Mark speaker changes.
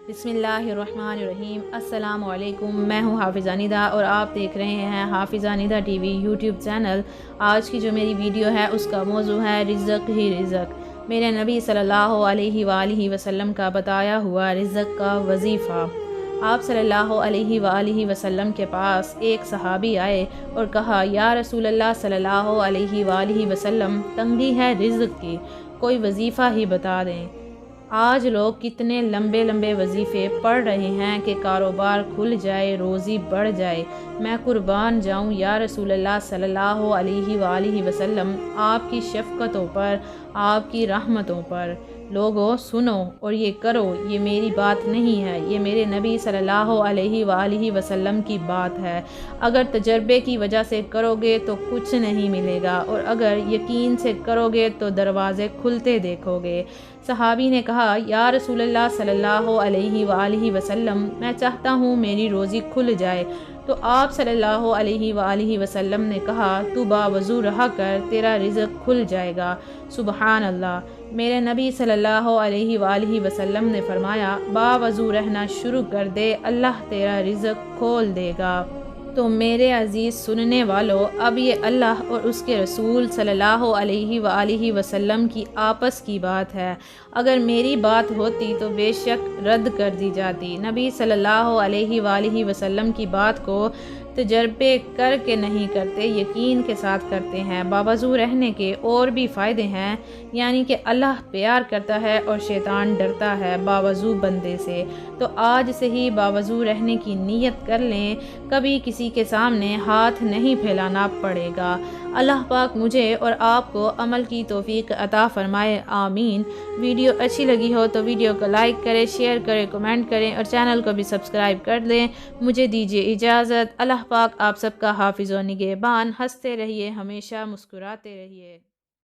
Speaker 1: बिस्मिल्लाहिर्रहमानिर्रहीम। अस्सलाम वालेकुम। मैं हूँ हाफिज़ा निदा और आप देख रहे हैं Hafiza Nida TV YouTube channel. आज की जो मेरी वीडियो है उसका मौजू है रिज़्क़ ही रिज़्क़। मेरे नबी सल्लल्लाहु अलैहि वसल्लम का बताया हुआ रिज़्क़ का वजीफ़ा। आप सल्लल्लाहु अलैहि वसल्लम के पास एक सहाबी आए और कहा, या रसूल अल्लाह सल्लल्लाहु अलैहि वसल्लम, तंगी है रिज़्क़ की, कोई वजीफ़ा ही बता दें। आज लोग कितने लंबे लंबे वजीफ़े पढ़ रहे हैं कि कारोबार खुल जाए, रोज़ी बढ़ जाए। मैं कुर्बान जाऊं या रसूल अल्लाह सल्लल्लाहु अलैहि वसल्लम, आपकी शफ़क़तों पर, आपकी रहमतों पर। लोगों सुनो और ये करो, ये मेरी बात नहीं है, ये मेरे नबी सल्लल्लाहु अलैहि वसल्लम की बात है। अगर तजर्बे की वजह से करोगे तो कुछ नहीं मिलेगा, और अगर यकीन से करोगे तो दरवाज़े खुलते देखोगे। सहाबी ने कहा, या रसूलल्लाह सल्लल्लाहु अलैहि वसल्लम, मैं चाहता हूँ मेरी रोज़ी खुल जाए। तो आप सल्लल्लाहु अलैहि वसल्लम ने कहा, तू बावज़ू रहा कर, तेरा रिज़्क़ खुल जाएगा। सुबहान अल्लाह। मेरे नबी सल्लल्लाहु अलैहि वसल्लम ने फरमाया, बावज़ू रहना शुरू कर दे, अल्लाह तेरा रिज़्क़ खोल देगा। तो मेरे अज़ीज़ सुनने वालों, अब ये अल्लाह और उसके रसूल सल्लल्लाहु अलैहि वसल्लम की आपस की बात है। अगर मेरी बात होती तो बेशक रद्द कर दी जाती। नबी सल्लल्लाहु अलैहि वसल्लम की बात को तजर्बे करके नहीं करते, यकीन के साथ करते हैं। बावज़ू रहने के और भी फ़ायदे हैं, यानी कि अल्लाह प्यार करता है और शैतान डरता है बावज़ू बंदे से। तो आज से ही बावज़ू रहने की नीयत कर लें, कभी किसी के सामने हाथ नहीं फैलाना पड़ेगा। अल्लाह पाक मुझे और आपको अमल की तौफीक अता फ़रमाए, आमीन। वीडियो अच्छी लगी हो तो वीडियो को लाइक करें, शेयर करें, कमेंट करें और चैनल को भी सब्सक्राइब कर लें। मुझे दीजिए इजाज़त। अल्लाह पाक आप सबका हाफिज़ व निगहबान। हंसते रहिए, हमेशा मुस्कुराते रहिए।